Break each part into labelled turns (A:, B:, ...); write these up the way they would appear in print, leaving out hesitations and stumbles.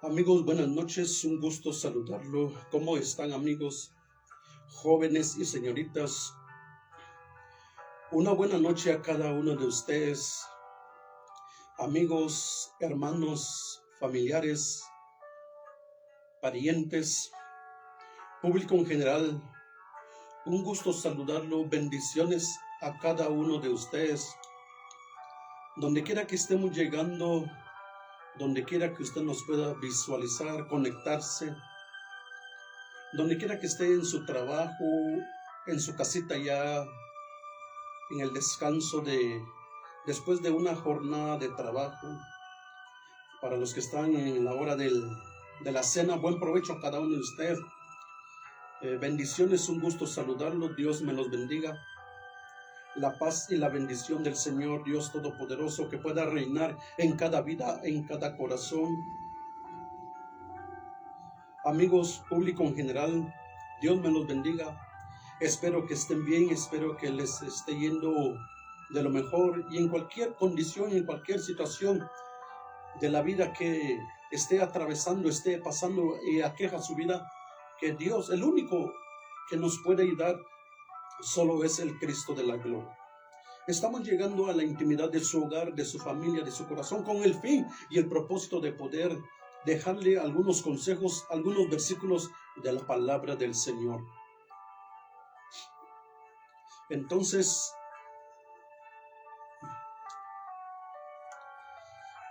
A: Amigos, buenas noches, un gusto saludarlo. ¿Cómo están, amigos, jóvenes y señoritas? Una buena noche a cada uno de ustedes, amigos, hermanos, familiares, parientes, público en general. Un gusto saludarlo, bendiciones a cada uno de ustedes. Donde quiera que estemos llegando, donde quiera que usted nos pueda visualizar, conectarse, donde quiera que esté en su trabajo, en su casita ya, en el descanso después de una jornada de trabajo. Para los que están en la hora de la cena, buen provecho a cada uno de ustedes. Bendiciones, un gusto saludarlos, Dios me los bendiga. La paz y la bendición del Señor Dios Todopoderoso que pueda reinar en cada vida, en cada corazón. Amigos, público en general, Dios me los bendiga. Espero que estén bien, espero que les esté yendo de lo mejor y en cualquier condición, en cualquier situación de la vida que esté atravesando, esté pasando y aqueja su vida, que Dios, el único que nos puede ayudar, solo es el Cristo de la gloria. Estamos llegando a la intimidad de su hogar, de su familia, de su corazón, con el fin y el propósito de poder dejarle algunos consejos, algunos versículos de la palabra del Señor. Entonces,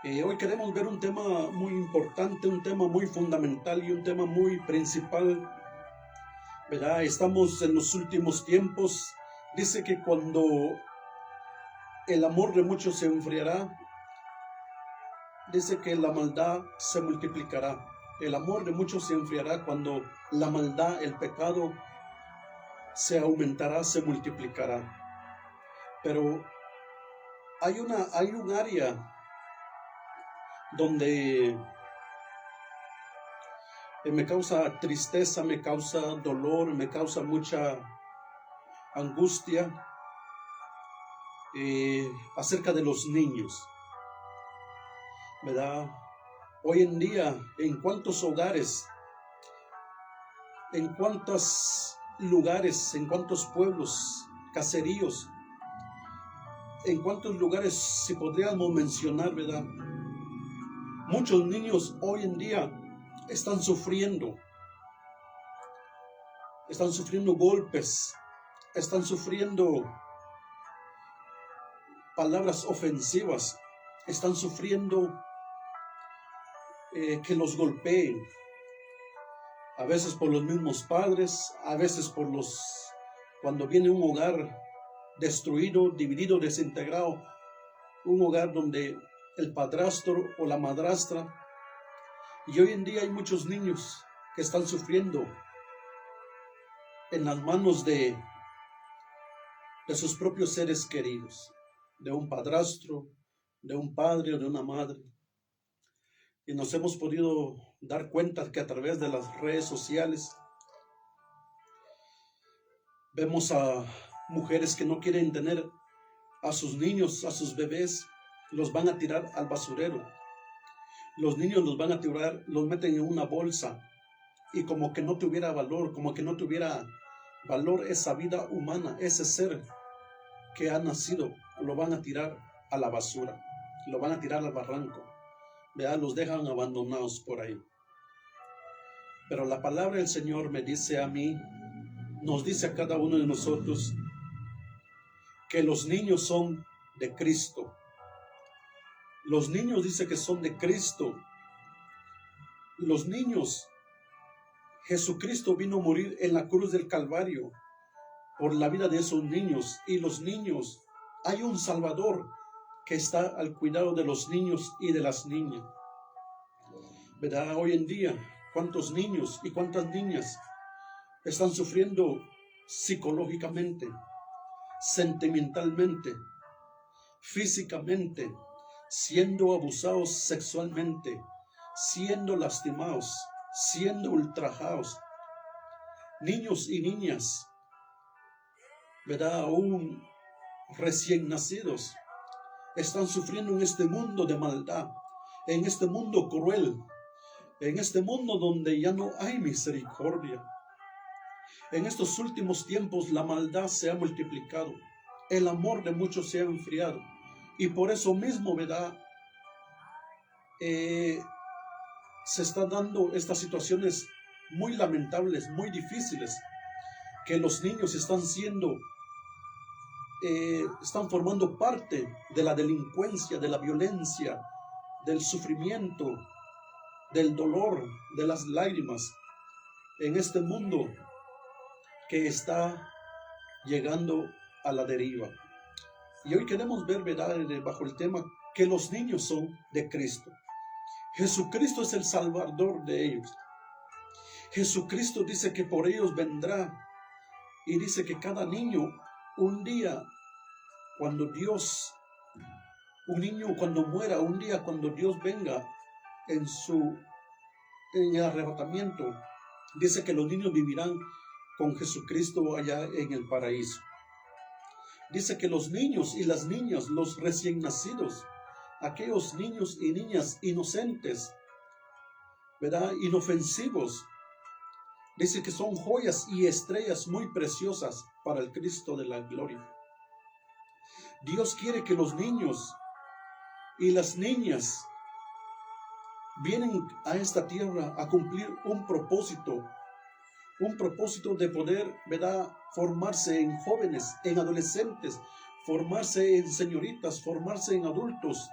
A: hoy queremos ver un tema muy importante, un tema muy fundamental y un tema muy principal, ¿verdad? Estamos en los últimos tiempos. Dice que cuando el amor de muchos se enfriará, dice que la maldad se multiplicará. El amor de muchos se enfriará cuando la maldad, el pecado, se aumentará, se multiplicará. Pero hay un área donde me causa tristeza, me causa dolor, me causa mucha angustia acerca de los niños, ¿verdad? Hoy en día, en cuántos hogares, en cuántos lugares, en cuántos pueblos, caseríos, en cuántos lugares si podríamos mencionar, ¿verdad? Muchos niños hoy en día están sufriendo golpes, están sufriendo palabras ofensivas, están sufriendo que los golpeen, a veces por los mismos padres, a veces cuando viene un hogar destruido, dividido, desintegrado, un hogar donde el padrastro o la madrastra, y hoy en día hay muchos niños que están sufriendo en las manos de sus propios seres queridos, de un padrastro, de un padre o de una madre. Y nos hemos podido dar cuenta que a través de las redes sociales vemos a mujeres que no quieren tener a sus niños, a sus bebés, los van a tirar al basurero. Los niños los van a tirar, los meten en una bolsa y como que no tuviera valor, como que no tuviera valor esa vida humana, ese ser que ha nacido, lo van a tirar a la basura, lo van a tirar al barranco, ¿verdad? Los dejan abandonados por ahí. Pero la palabra del Señor me dice a mí nos dice a cada uno de nosotros que los niños son de Cristo. Los niños dice que son de Cristo. Los niños, Jesucristo vino a morir en la cruz del Calvario por la vida de esos niños. Y los niños, hay un Salvador que está al cuidado de los niños y de las niñas. ¿Verdad? Hoy en día, ¿cuántos niños y cuántas niñas están sufriendo psicológicamente, sentimentalmente, físicamente, siendo abusados sexualmente, siendo lastimados, siendo ultrajados? Niños y niñas, ¿verdad? Aún recién nacidos, están sufriendo en este mundo de maldad, en este mundo cruel, en este mundo donde ya no hay misericordia. En estos últimos tiempos la maldad se ha multiplicado, el amor de muchos se ha enfriado, y por eso mismo, ¿verdad? Se están dando estas situaciones muy lamentables, muy difíciles, que los niños están formando parte de la delincuencia, de la violencia, del sufrimiento, del dolor, de las lágrimas, en este mundo que está llegando a la deriva. Y hoy queremos ver, ¿verdad?, bajo el tema que los niños son de Cristo. Jesucristo es el Salvador de ellos. Jesucristo dice que por ellos vendrá, y dice que cada niño, un día, cuando muera, un día cuando Dios venga en el arrebatamiento, dice que los niños vivirán con Jesucristo allá en el paraíso. Dice que los niños y las niñas, los recién nacidos, aquellos niños y niñas inocentes, ¿verdad?, inofensivos, dice que son joyas y estrellas muy preciosas para el Cristo de la gloria. Dios quiere que los niños y las niñas vienen a esta tierra a cumplir un propósito de poder, ¿verdad?, formarse en jóvenes, en adolescentes, formarse en señoritas, formarse en adultos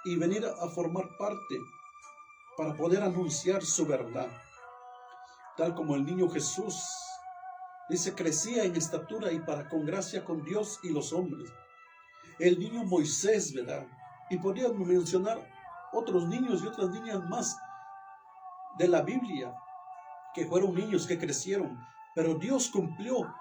A: y venir a formar parte para poder anunciar su verdad. Tal como el niño Jesús, dice, crecía en estatura y con gracia con Dios y los hombres. El niño Moisés, ¿verdad? Y podríamos mencionar otros niños y otras niñas más de la Biblia, que fueron niños que crecieron, pero Dios cumplió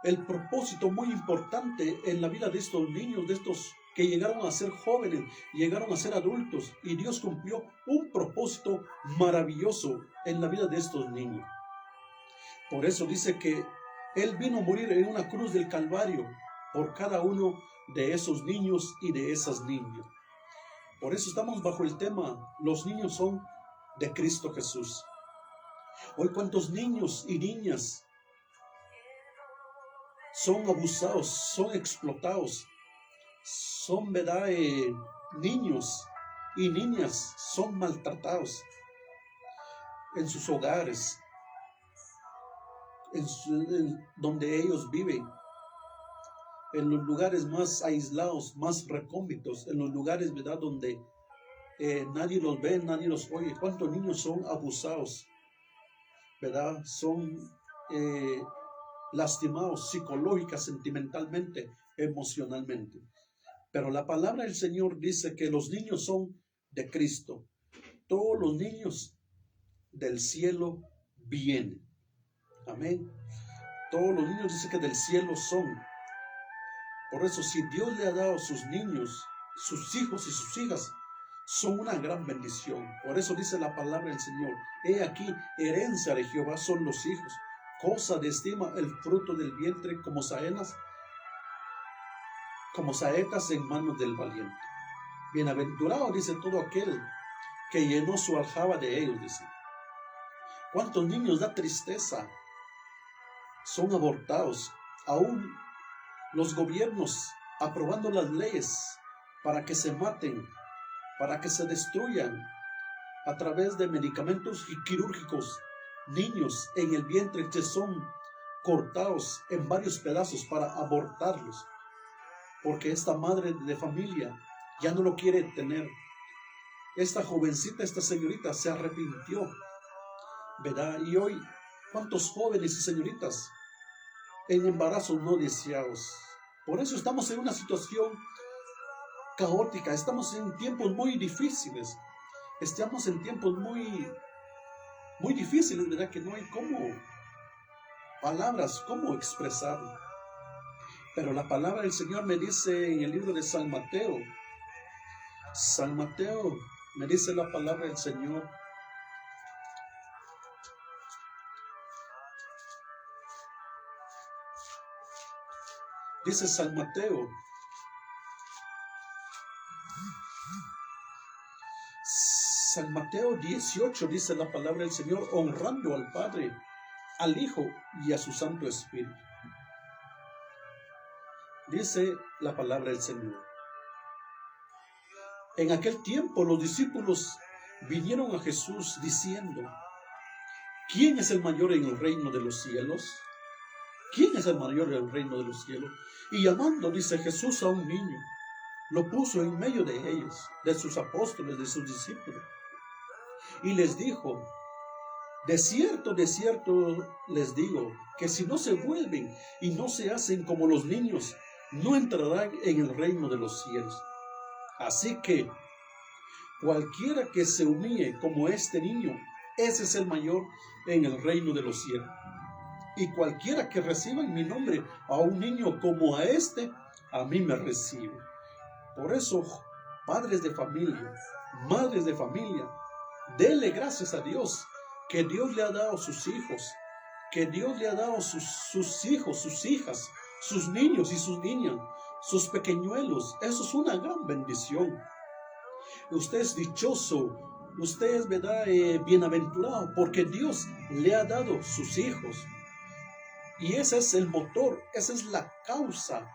A: el propósito muy importante en la vida de estos niños, de estos que llegaron a ser jóvenes, llegaron a ser adultos, y Dios cumplió un propósito maravilloso en la vida de estos niños. Por eso dice que Él vino a morir en una cruz del Calvario por cada uno de esos niños y de esas niñas. Por eso estamos bajo el tema, los niños son de Cristo Jesús. Hoy, ¿cuántos niños y niñas son abusados, son explotados, son, ¿verdad?, niños y niñas son maltratados en sus hogares, donde ellos viven, en los lugares más aislados, más recónditos, en los lugares, ¿verdad?, donde nadie los ve, nadie los oye? ¿Cuántos niños son abusados, ¿verdad? Son lastimados psicológica, sentimentalmente, emocionalmente. Pero la palabra del Señor dice que los niños son de Cristo. Todos los niños del cielo vienen. Amén. Todos los niños dice que del cielo son. Por eso, si Dios le ha dado a sus niños, sus hijos y sus hijas, son una gran bendición. Por eso dice la palabra del Señor: he aquí, herencia de Jehová son los hijos, cosa de estima el fruto del vientre, como saetas en manos del valiente. Bienaventurado, dice, todo aquel que llenó su aljaba de ellos, dice. ¿Cuántos niños da tristeza? Son abortados. Aún los gobiernos aprobando las leyes para que se maten, para que se destruyan a través de medicamentos quirúrgicos, niños en el vientre que son cortados en varios pedazos para abortarlos, porque esta madre de familia ya no lo quiere tener. Esta jovencita, esta señorita se arrepintió, ¿verdad? Y hoy, ¿cuántos jóvenes y señoritas en embarazos no deseados? Por eso estamos en una situación caótica, estamos en tiempos muy difíciles, estamos en tiempos muy difíciles, ¿verdad? Que no hay palabras, cómo expresarlo. Pero la palabra del Señor me dice en el libro de San Mateo me dice la palabra del Señor. Dice San Mateo 18, dice la palabra del Señor, honrando al Padre, al Hijo y a su Santo Espíritu. Dice la palabra del Señor. En aquel tiempo los discípulos vinieron a Jesús diciendo: ¿quién es el mayor en el reino de los cielos? ¿Quién es el mayor en el reino de los cielos? Y llamando, dice Jesús, a un niño, lo puso en medio de ellos, de sus apóstoles, de sus discípulos, y les dijo: de cierto les digo, que si no se vuelven y no se hacen como los niños, no entrarán en el reino de los cielos. Así que cualquiera que se humille como este niño, ese es el mayor en el reino de los cielos. Y cualquiera que reciba en mi nombre a un niño como a este, a mí me recibe. Por eso, padres de familia, madres de familia, denle gracias a Dios, que Dios le ha dado sus hijos, que Dios le ha dado sus hijos, sus hijas, sus niños y sus niñas, sus pequeñuelos. Eso es una gran bendición. Usted es dichoso, usted es, ¿verdad?, bienaventurado, porque Dios le ha dado sus hijos. Y ese es el motor, esa es la causa,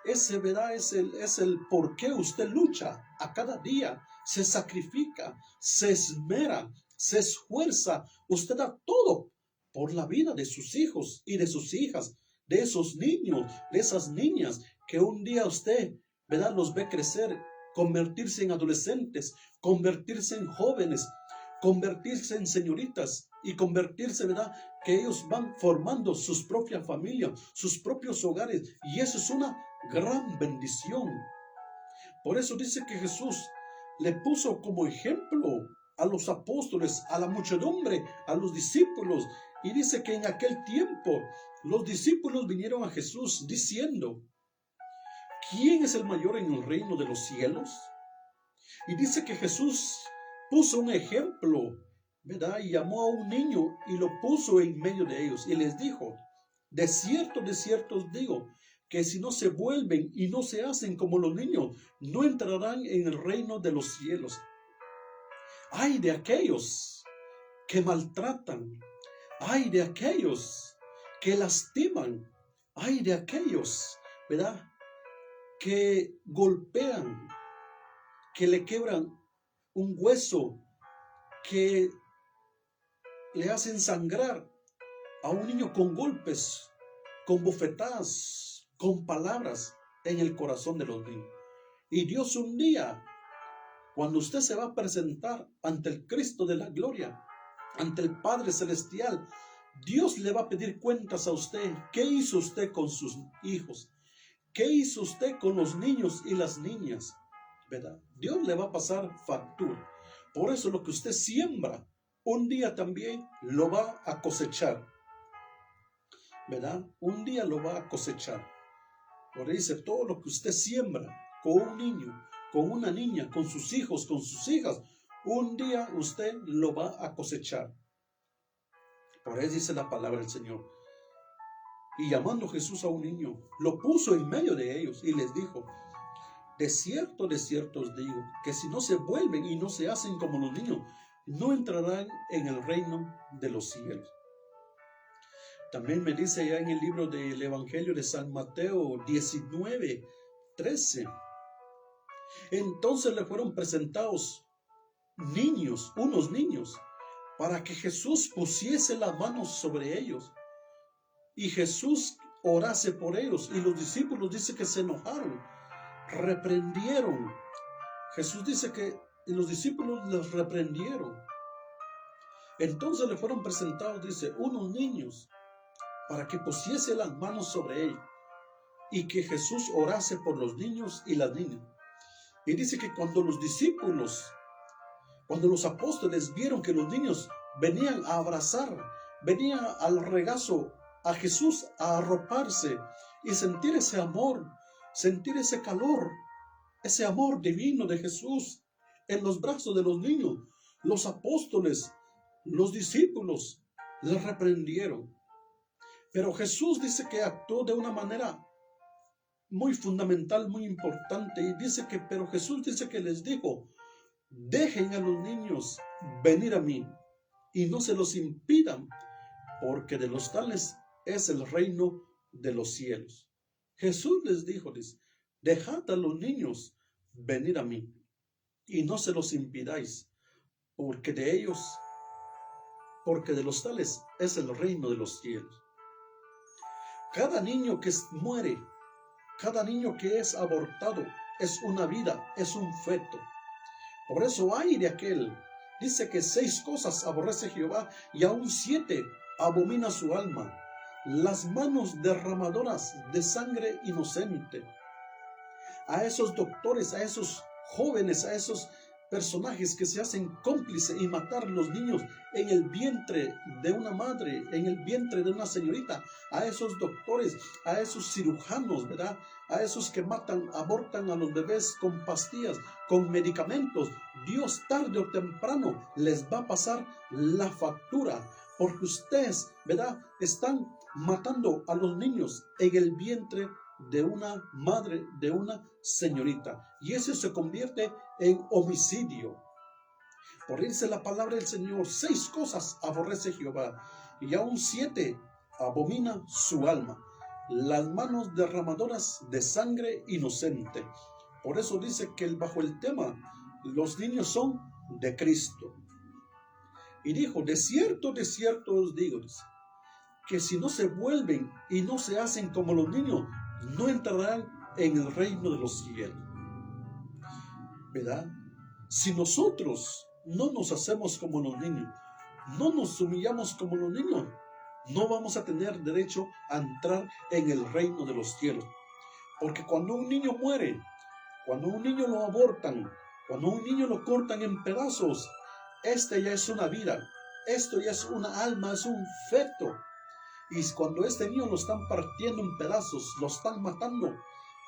A: ese, ¿verdad?, es el por qué usted lucha a cada día, se sacrifica, se esmera, se esfuerza, usted da todo por la vida de sus hijos y de sus hijas, de esos niños, de esas niñas que un día usted, ¿verdad?, los ve crecer, convertirse en adolescentes, convertirse en jóvenes, convertirse en señoritas y convertirse, ¿verdad?, que ellos van formando sus propias familias, sus propios hogares, y eso es una gran bendición. Por eso dice que Jesús le puso como ejemplo a los apóstoles, a la muchedumbre, a los discípulos, y dice que en aquel tiempo los discípulos vinieron a Jesús diciendo: ¿quién es el mayor en el reino de los cielos? Y dice que Jesús puso un ejemplo, ¿verdad? Y llamó a un niño y lo puso en medio de ellos y les dijo: de cierto os digo, que si no se vuelven y no se hacen como los niños, no entrarán en el reino de los cielos. Ay de aquellos que maltratan, ay de aquellos que lastiman, ay de aquellos, ¿verdad?, que golpean, que le quebran un hueso, que le hacen sangrar a un niño con golpes, con bofetadas, con palabras en el corazón de los niños. Y Dios un día, cuando usted se va a presentar ante el Cristo de la gloria, ante el Padre Celestial, Dios le va a pedir cuentas a usted. ¿Qué hizo usted con sus hijos? ¿Qué hizo usted con los niños y las niñas? ¿Verdad? Dios le va a pasar factura. Por eso lo que usted siembra, un día también lo va a cosechar. ¿Verdad? Un día lo va a cosechar. Por eso dice, todo lo que usted siembra con un niño, con una niña, con sus hijos, con sus hijas, un día usted lo va a cosechar. Por eso dice la palabra del Señor. Y llamando Jesús a un niño, lo puso en medio de ellos y les dijo: de cierto os digo, que si no se vuelven y no se hacen como los niños, no entrarán en el reino de los cielos. También me dice ya en el libro del Evangelio de San Mateo 19:13. Entonces le fueron presentados unos niños, para que Jesús pusiese las manos sobre ellos. y Jesús orase por ellos. Y los discípulos dice que se enojaron, reprendieron. Jesús dice que los discípulos les reprendieron. Entonces le fueron presentados, dice, unos niños para que pusiese las manos sobre ellos y que Jesús orase por los niños y las niñas. Y dice que cuando los discípulos, cuando los apóstoles vieron que los niños venían a abrazar, venían al regazo a Jesús, a arroparse y sentir ese amor, sentir ese calor, ese amor divino de Jesús en los brazos de los niños, los apóstoles, los discípulos les reprendieron. Pero Jesús dice que actuó de una manera muy fundamental, muy importante, y dice que, pero Jesús dice que les dijo, dejen a los niños venir a mí y no se los impidan, porque de los tales es el reino de los cielos. Jesús les dijo, dice, dejad a los niños venir a mí y no se los impidáis, porque de los tales es el reino de los cielos. Cada niño que muere, cada niño que es abortado, es una vida, es un feto. Por eso ay de aquel, dice que 6 cosas aborrece Jehová y aún 7 abomina su alma: las manos derramadoras de sangre inocente. A esos doctores, a esos jóvenes, a esos personajes que se hacen cómplices y matar los niños en el vientre de una madre, en el vientre de una señorita, a esos doctores, a esos cirujanos, ¿verdad? A esos que matan, abortan a los bebés con pastillas, con medicamentos. Dios tarde o temprano les va a pasar la factura, porque ustedes, ¿verdad?, están matando a los niños en el vientre de una madre, de una señorita, y eso se convierte en homicidio. Por irse la palabra del Señor, 6 cosas aborrece Jehová y aún 7 abomina su alma: las manos derramadoras de sangre inocente. Por eso dice que bajo el tema, los niños son de Cristo. Y dijo, de cierto os digo, que si no se vuelven y no se hacen como los niños, no entrarán en el reino de los cielos. ¿Verdad? Si nosotros no nos hacemos como los niños, no nos humillamos como los niños, no vamos a tener derecho a entrar en el reino de los cielos. Porque cuando un niño muere, cuando un niño lo abortan, cuando un niño lo cortan en pedazos, esta ya es una vida, esto ya es una alma, es un feto. Y cuando este niño lo están partiendo en pedazos, lo están matando,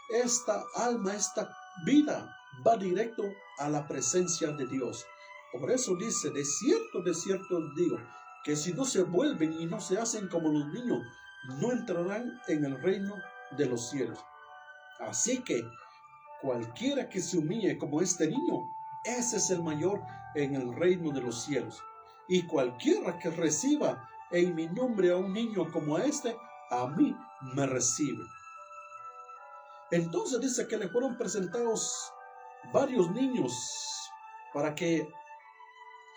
A: esta alma, esta vida va directo a la presencia de Dios. Por eso dice, de cierto os digo, que si no se vuelven y no se hacen como los niños, no entrarán en el reino de los cielos. Así que cualquiera que se humille como este niño, ese es el mayor en el reino de los cielos. Y cualquiera que reciba en mi nombre a un niño como a este, a mí me recibe. Entonces dice que le fueron presentados varios niños para que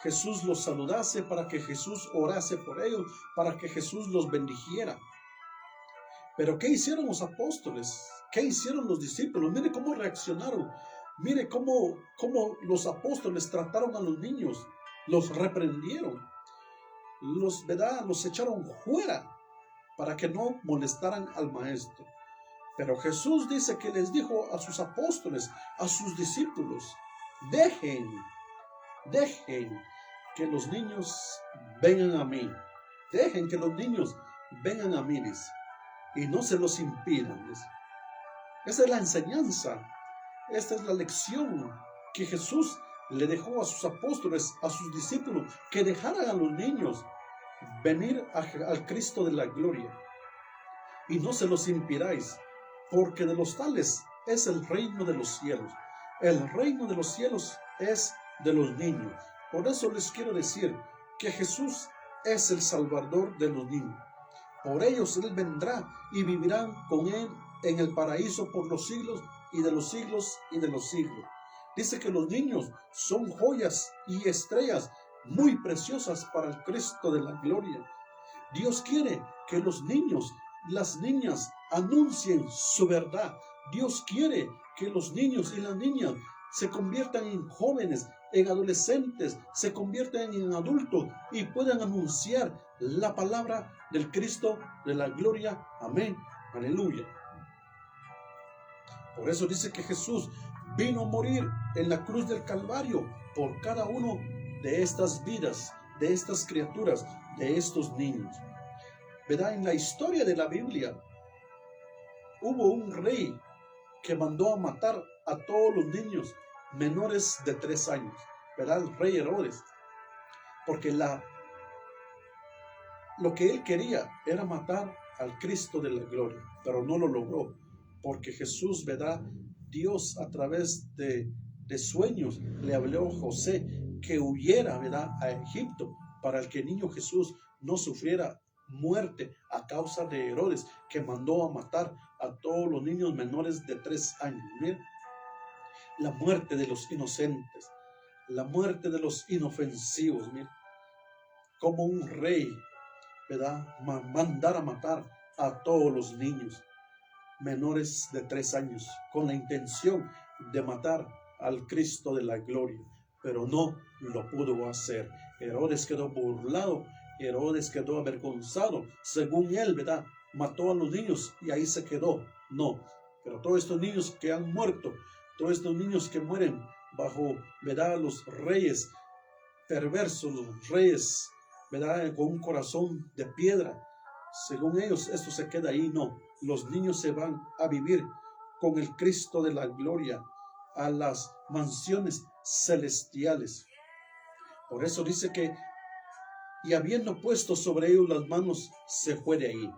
A: Jesús los saludase, para que Jesús orase por ellos, para que Jesús los bendijera. Pero ¿qué hicieron los apóstoles? ¿Qué hicieron los discípulos? Mire cómo reaccionaron. Mire cómo los apóstoles trataron a los niños. Los reprendieron. Los echaron fuera para que no molestaran al maestro. Pero Jesús dice que les dijo a sus apóstoles, a sus discípulos, dejen que los niños vengan a mí. Dejen que los niños vengan a mí, dice, y no se los impidan, dice. Esa es la enseñanza, esta es la lección que Jesús le dejó a sus apóstoles, a sus discípulos, que dejaran a los niños venir al Cristo de la gloria. Y no se los impidáis, porque de los tales es el reino de los cielos. El reino de los cielos es de los niños. Por eso les quiero decir que Jesús es el Salvador de los niños. Por ellos Él vendrá y vivirán con Él en el paraíso por los siglos y de los siglos y de los siglos. Dice que los niños son joyas y estrellas muy preciosas para el Cristo de la gloria. Dios quiere que los niños, las niñas anuncien su verdad. Dios quiere que los niños y las niñas se conviertan en jóvenes, en adolescentes, se conviertan en adultos y puedan anunciar la palabra del Cristo de la gloria. Amén. Aleluya. Por eso dice que Jesús vino a morir en la cruz del Calvario por cada uno de estas vidas, de estas criaturas, de estos niños. ¿Verdad? En la historia de la Biblia hubo un rey que mandó a matar a todos los niños menores de 3 años, ¿verdad? El rey Herodes. Porque lo que él quería era matar al Cristo de la gloria, pero no lo logró, porque Jesús, ¿verdad? Dios a través de sueños le habló a José que huyera, ¿verdad?, a Egipto, para que el niño Jesús no sufriera muerte a causa de Herodes, que mandó a matar a todos los niños menores de 3 años. Miren, la muerte de los inocentes, la muerte de los inofensivos. Miren, como un rey, ¿verdad?, mandar a matar a todos los niños menores de 3 años, con la intención de matar al Cristo de la gloria, pero no lo pudo hacer. Herodes quedó burlado, Herodes quedó avergonzado, según él, ¿verdad?, mató a los niños y ahí se quedó. No, pero todos estos niños que han muerto, todos estos niños que mueren bajo, ¿verdad?, los reyes perversos, los reyes, ¿verdad?, con un corazón de piedra, según ellos esto se queda ahí. No, los niños se van a vivir con el Cristo de la gloria a las mansiones celestiales. Por eso dice que, y habiendo puesto sobre ellos las manos, se fue de ahí.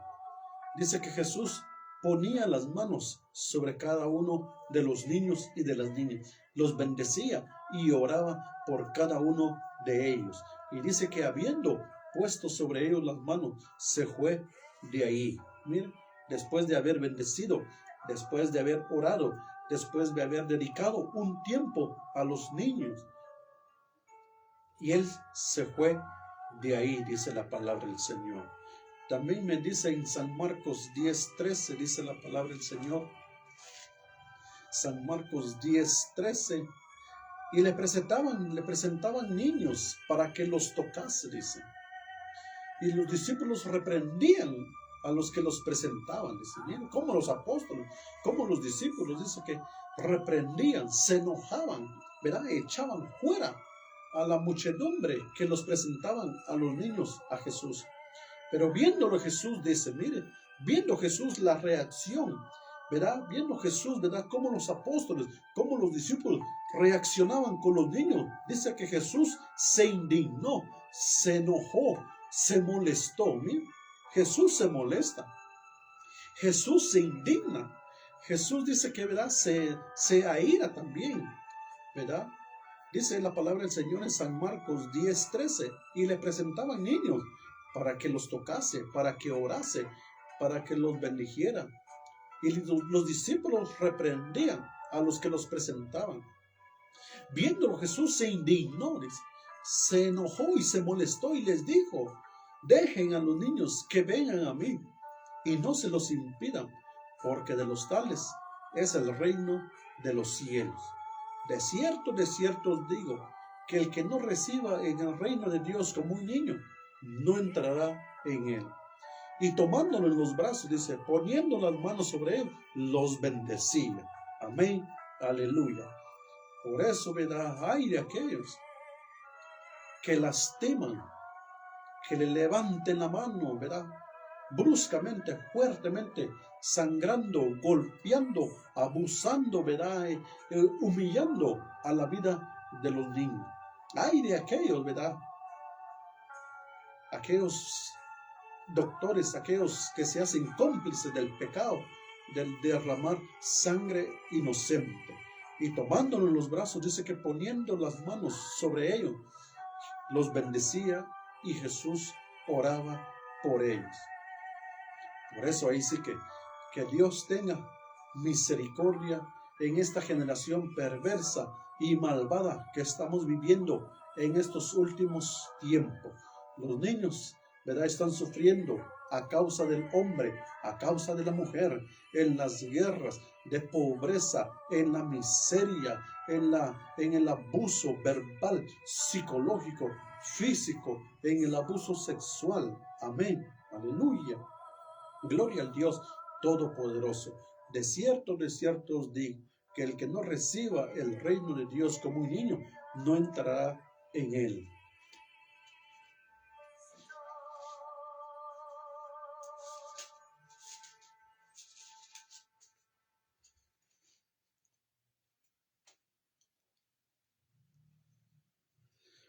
A: Dice que Jesús ponía las manos sobre cada uno de los niños y de las niñas, los bendecía y oraba por cada uno de ellos. Y dice que habiendo puesto sobre ellos las manos, se fue de ahí. Miren, después de haber bendecido, después de haber orado, después de haber dedicado un tiempo a los niños, y él se fue de ahí, dice la palabra del Señor. También me dice en San Marcos 10:13, dice la palabra del Señor. San Marcos 10:13. Y le presentaban niños para que los tocase, dice. Y los discípulos reprendían a los que los presentaban. Dice, miren, como los apóstoles, como los discípulos, dice que reprendían, se enojaban, ¿verdad? Echaban fuera a la muchedumbre que los presentaban a los niños a Jesús. Pero viéndolo Jesús, dice, mire, viendo Jesús la reacción, ¿verdad? Viendo Jesús, ¿verdad?, cómo los apóstoles, cómo los discípulos reaccionaban con los niños, dice que Jesús se indignó, se enojó, se molestó. Mire, Jesús se molesta, Jesús se indigna, Jesús dice que, ¿verdad?, se aira también, ¿verdad? Dice la palabra del Señor en San Marcos 10:13, y le presentaban niños para que los tocase, para que orase, para que los bendijera. Y los discípulos reprendían a los que los presentaban. Viéndolo, Jesús se indignó, se enojó y se molestó y les dijo: dejen a los niños que vengan a mí y no se los impidan, porque de los tales es el reino de los cielos. De cierto os digo, que el que no reciba en el reino de Dios como un niño, no entrará en él. Y tomándolo en los brazos, dice, poniendo las manos sobre él, los bendecía. Amén, aleluya. Por eso, ¿verdad?, hay de aquellos que lastiman, que le levanten la mano, ¿verdad?, bruscamente, fuertemente, sangrando, golpeando, abusando, ¿verdad?, humillando a la vida de los niños. Hay de aquellos, ¿verdad?, aquellos doctores, aquellos que se hacen cómplices del pecado, del derramar sangre inocente. Y tomándolo en los brazos, dice que poniendo las manos sobre ellos, los bendecía y Jesús oraba por ellos. Por eso ahí sí que Dios tenga misericordia en esta generación perversa y malvada que estamos viviendo en estos últimos tiempos. Los niños ¿verdad? Están sufriendo a causa del hombre, a causa de la mujer, en las guerras de pobreza, en la miseria, en el abuso verbal, psicológico, físico, en el abuso sexual. Amén. Aleluya. Gloria al Dios Todopoderoso. De cierto os digo, que el que no reciba el reino de Dios como un niño, no entrará en él.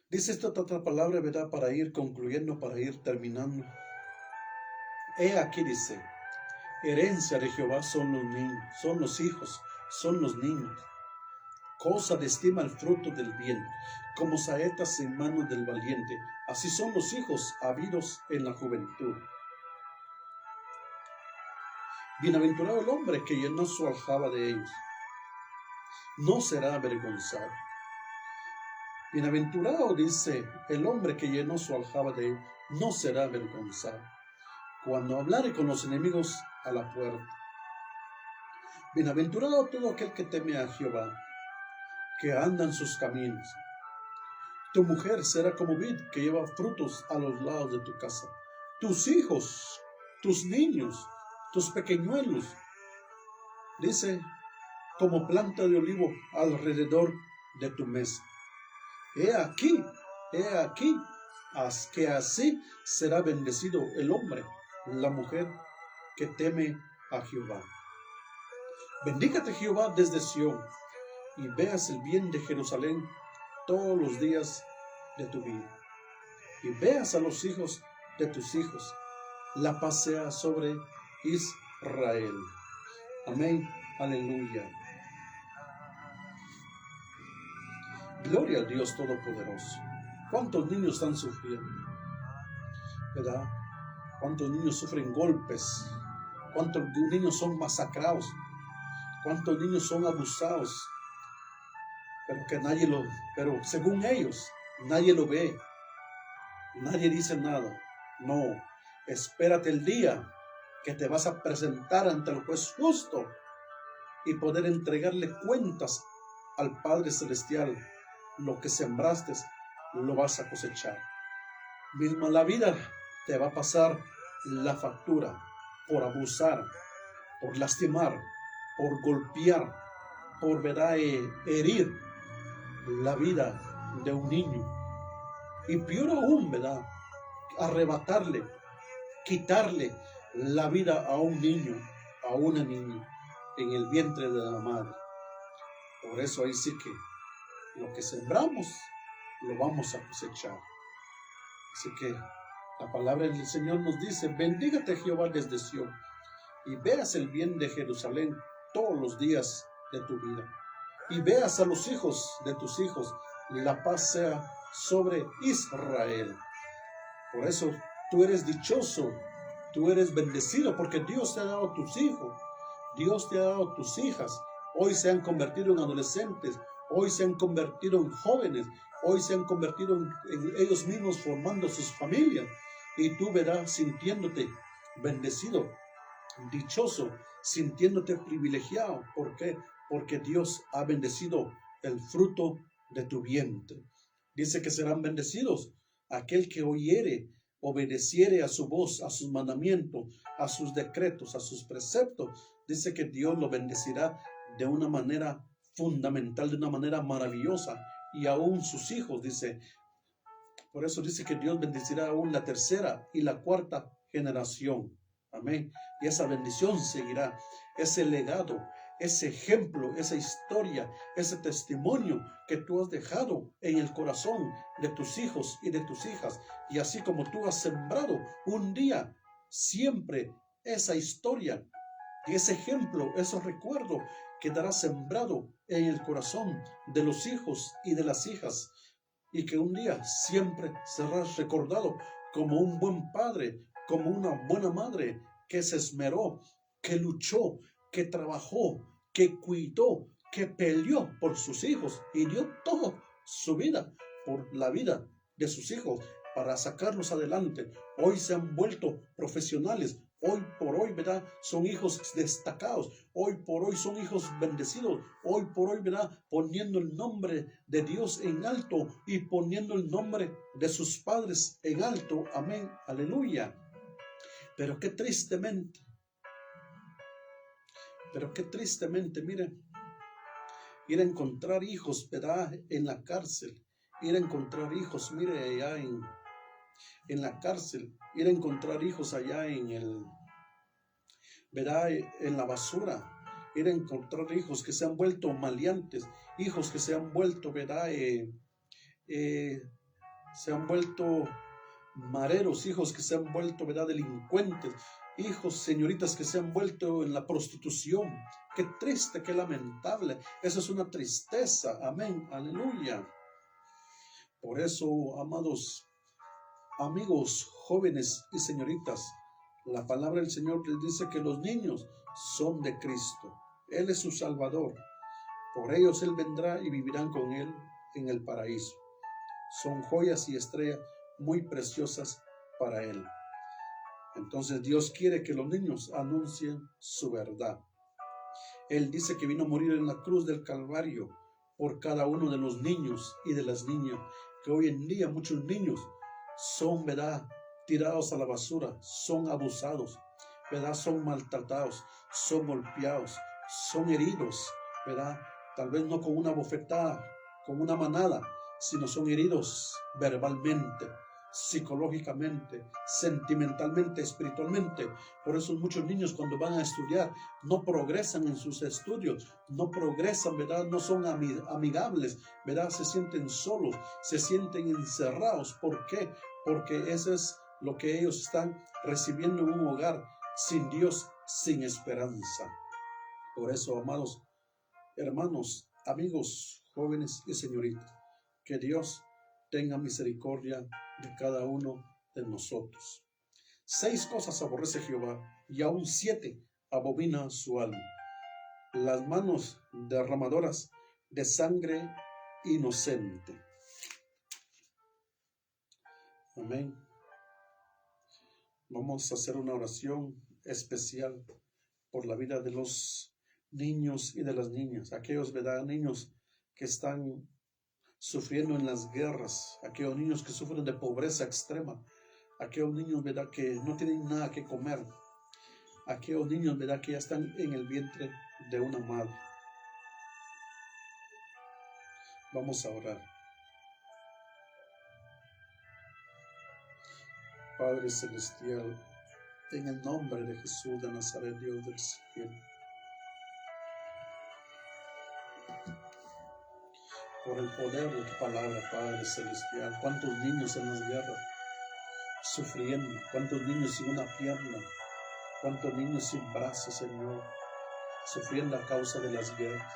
A: Dice esta otra palabra, ¿verdad? Para ir concluyendo, para ir terminando. He aquí, dice, herencia de Jehová son los niños, son los hijos, son los niños. Cosa de estima el fruto del bien, como saetas en manos del valiente. Así son los hijos habidos en la juventud. Bienaventurado el hombre que llenó su aljaba de ellos, no será avergonzado. Bienaventurado, dice, el hombre que llenó su aljaba de ellos, no será avergonzado. Cuando hablare con los enemigos a la puerta. Bienaventurado todo aquel que teme a Jehová, que anda en sus caminos. Tu mujer será como vid que lleva frutos a los lados de tu casa. Tus hijos, tus niños, tus pequeñuelos, dice, como planta de olivo alrededor de tu mesa. He aquí, que así será bendecido el hombre, la mujer que teme a Jehová. Bendígate Jehová desde Sión, y veas el bien de Jerusalén todos los días de tu vida. Y veas a los hijos de tus hijos. La paz sea sobre Israel. Amén. Aleluya. Gloria al Dios Todopoderoso. ¿Cuántos niños están sufriendo? ¿Verdad? ¿Cuántos niños sufren golpes? ¿Cuántos niños son masacrados? ¿Cuántos niños son abusados? Pero según ellos, nadie lo ve. Nadie dice nada. No, espérate el día que te vas a presentar ante el juez justo y poder entregarle cuentas al Padre Celestial. Lo que sembraste, lo vas a cosechar. Misma la vida te va a pasar la factura por abusar, por lastimar, por golpear, por herir la vida de un niño. Y peor aún, ¿verdad? Arrebatarle, quitarle la vida a un niño, a una niña, en el vientre de la madre. Por eso ahí sí que lo que sembramos, lo vamos a cosechar. Así que la palabra del Señor nos dice, bendígate Jehová desde Sión, y veas el bien de Jerusalén todos los días de tu vida. Y veas a los hijos de tus hijos, la paz sea sobre Israel. Por eso tú eres dichoso, tú eres bendecido, porque Dios te ha dado tus hijos, Dios te ha dado tus hijas. Hoy se han convertido en adolescentes, hoy se han convertido en jóvenes, hoy se han convertido en ellos mismos formando sus familias. Y tú verás sintiéndote bendecido, dichoso, sintiéndote privilegiado. ¿Por qué? Porque Dios ha bendecido el fruto de tu vientre. Dice que serán bendecidos aquel que oyere, obedeciere a su voz, a sus mandamientos, a sus decretos, a sus preceptos. Dice que Dios lo bendecirá de una manera fundamental, de una manera maravillosa. Y aún sus hijos, dice. Por eso dice que Dios bendecirá aún la tercera y la cuarta generación. Amén. Y esa bendición seguirá. Ese legado, ese ejemplo, esa historia, ese testimonio que tú has dejado en el corazón de tus hijos y de tus hijas. Y así como tú has sembrado un día, siempre esa historia y ese ejemplo, esos recuerdos quedará sembrado en el corazón de los hijos y de las hijas. Y que un día siempre serás recordado como un buen padre, como una buena madre que se esmeró, que luchó, que trabajó, que cuidó, que peleó por sus hijos y dio toda su vida por la vida de sus hijos. para sacarlos adelante. Hoy se han vuelto profesionales. Hoy por hoy, ¿verdad? Son hijos destacados. Hoy por hoy son hijos bendecidos. Hoy por hoy, ¿verdad? Poniendo el nombre de Dios en alto y poniendo el nombre de sus padres en alto. Amén. Aleluya. Pero qué tristemente, miren, ir a encontrar hijos, ¿verdad? En la cárcel. Ir a encontrar hijos, mire, allá en la cárcel. Ir a encontrar hijos allá ¿verdad? En la basura. Ir a encontrar hijos que se han vuelto maleantes, hijos que se han vuelto, ¿verdad? Se han vuelto mareros, hijos que se han vuelto, ¿verdad? Delincuentes, hijos, señoritas que se han vuelto en la prostitución. Qué triste, qué lamentable. Eso es una tristeza. Amén, aleluya. Por eso, amados amigos, jóvenes y señoritas, la palabra del Señor les dice que los niños son de Cristo. Él es su Salvador. Por ellos Él vendrá y vivirán con Él en el paraíso. Son joyas y estrellas muy preciosas para Él. Entonces Dios quiere que los niños anuncien su verdad. Él dice que vino a morir en la cruz del Calvario por cada uno de los niños y de las niñas, que hoy en día muchos niños son, ¿verdad?, tirados a la basura, son abusados, ¿verdad?, son maltratados, son golpeados, son heridos, ¿verdad?, tal vez no con una bofetada, con una manada, sino son heridos verbalmente, psicológicamente, sentimentalmente, espiritualmente. Por eso muchos niños cuando van a estudiar no progresan en sus estudios, no progresan, ¿verdad? No son amigables, ¿verdad? Se sienten solos, se sienten encerrados. ¿Por qué? Porque eso es lo que ellos están recibiendo en un hogar sin Dios, sin esperanza. Por eso, amados hermanos, amigos, jóvenes y señoritas, que Dios tenga misericordia de cada uno de nosotros. 6 cosas aborrece Jehová, y aún 7 abomina su alma: las manos derramadoras de sangre inocente. Amén. Vamos a hacer una oración especial por la vida de los niños y de las niñas, aquellos, ¿verdad?, niños que están sufriendo en las guerras, aquellos niños que sufren de pobreza extrema, aquellos niños, ¿verdad?, que no tienen nada que comer, aquellos niños, ¿verdad?, que ya están en el vientre de una madre. Vamos a orar. Padre Celestial, en el nombre de Jesús de Nazaret, Dios del cielo, por el poder de tu palabra, Padre Celestial, cuántos niños en las guerras sufriendo, cuántos niños sin una pierna, cuántos niños sin brazos, Señor, sufriendo a causa de las guerras.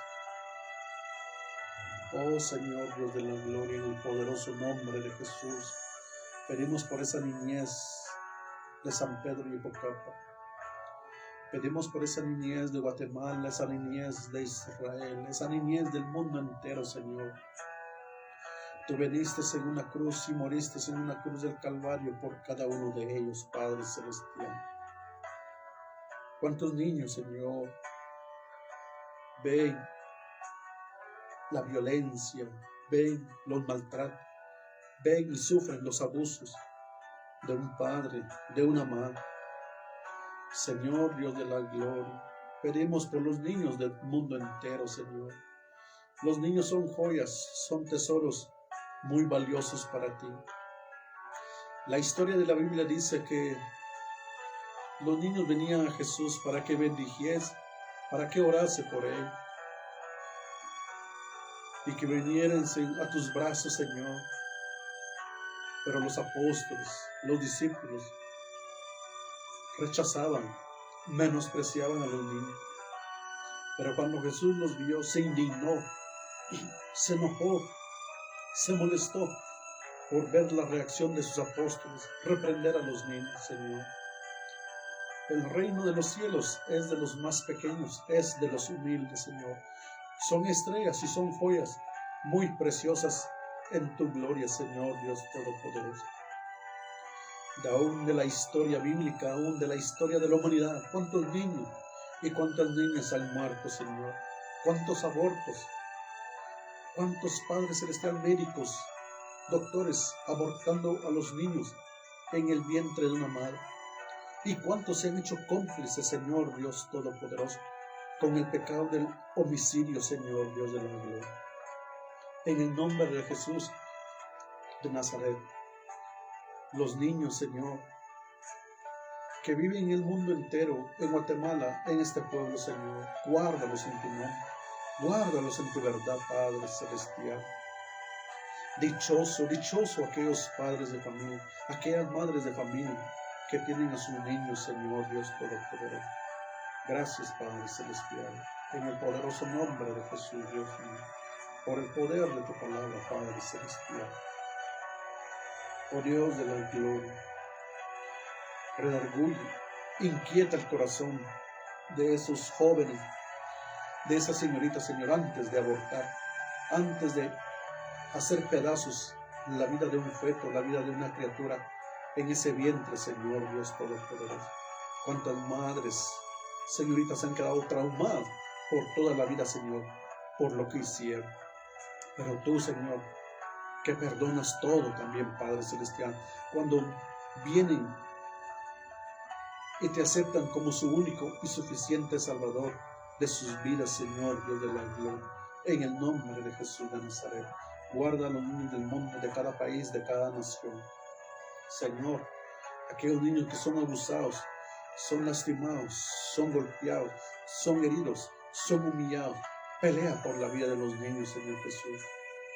A: Oh Señor, Dios de la gloria, en el poderoso nombre de Jesús, pedimos por esa niñez de San Pedro y Epocapa. Pedimos por esa niñez de Guatemala, esa niñez de Israel, esa niñez del mundo entero, Señor. Tú veniste en una cruz y moriste en una cruz del Calvario por cada uno de ellos, Padre Celestial. ¿Cuántos niños, Señor, ven la violencia, ven los maltratos, ven y sufren los abusos de un padre, de una madre? Señor, Dios de la gloria, pedimos por los niños del mundo entero, Señor. Los niños son joyas, son tesoros muy valiosos para ti. La historia de la Biblia dice que los niños venían a Jesús para que bendijese, para que orase por él, y que vinieran a tus brazos, Señor. Pero los apóstoles, los discípulos, rechazaban, menospreciaban a los niños. Pero cuando Jesús los vio, se indignó, se enojó, se molestó por ver la reacción de sus apóstoles, reprender a los niños, Señor. El reino de los cielos es de los más pequeños, es de los humildes, Señor. Son estrellas y son joyas muy preciosas en tu gloria, Señor Dios Todopoderoso. aún de la historia bíblica, aún de la historia de la humanidad. ¿Cuántos niños y cuántas niñas han muerto, Señor? ¿Cuántos abortos? ¿Cuántos padres celestiales, médicos, doctores abortando a los niños en el vientre de una madre? ¿Y cuántos se han hecho cómplices, Señor Dios Todopoderoso, con el pecado del homicidio, Señor Dios de la gloria? En el nombre de Jesús de Nazaret, los niños, Señor, que viven en el mundo entero, en Guatemala, en este pueblo, Señor, guárdalos en tu nombre, guárdalos en tu verdad, Padre Celestial. Dichoso aquellos padres de familia, aquellas madres de familia que tienen a sus niños, Señor Dios Todopoderoso. Gracias, Padre Celestial, en el poderoso nombre de Jesús, Dios mío, por el poder de tu palabra, Padre Celestial. Oh Dios de la gloria, redarguye, inquieta el corazón de esos jóvenes, de esas señoritas, Señor, antes de abortar, antes de hacer pedazos la vida de un feto, la vida de una criatura en ese vientre, Señor Dios Todopoderoso. Cuántas madres, señoritas, han quedado traumadas por toda la vida, Señor, por lo que hicieron. Pero tú, Señor, que perdonas todo también, Padre Celestial, cuando vienen y te aceptan como su único y suficiente Salvador de sus vidas, Señor Dios de la gloria, en el nombre de Jesús de Nazaret. Guarda a los niños del mundo, de cada país, de cada nación. Señor, aquellos niños que son abusados, son lastimados, son golpeados, son heridos, son humillados. Pelea por la vida de los niños, Señor Jesús.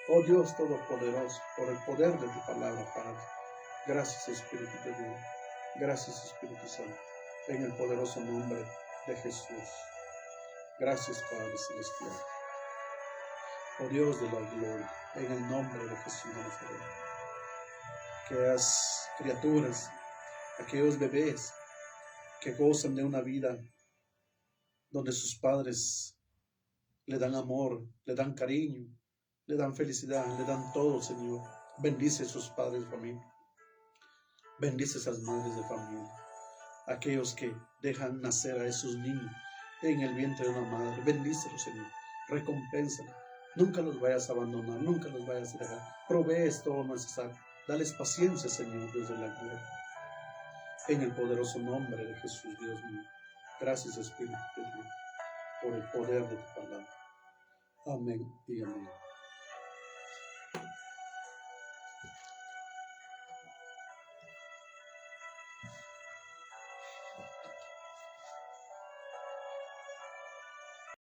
A: Oh Dios Todopoderoso, por el poder de tu palabra, Padre. Gracias, Espíritu de Dios. Gracias, Espíritu Santo, en el poderoso nombre de Jesús. Gracias, Padre Celestial. Oh Dios de la gloria, en el nombre de Jesús de Nazaret. Aquellas criaturas, aquellos bebés que gozan de una vida donde sus padres le dan amor, le dan cariño, le dan felicidad, le dan todo, Señor. Bendice a sus padres de familia. Bendice a esas madres de familia. Aquellos que dejan nacer a esos niños en el vientre de una madre. Bendícelos, Señor. Recompénsalos. Nunca los vayas a abandonar, nunca los vayas a dejar. Provees todo lo necesario. Dales paciencia, Señor, Dios de la gloria. En el poderoso nombre de Jesús, Dios mío. Gracias, Espíritu de Dios, por el poder de tu palabra. Amén y amén.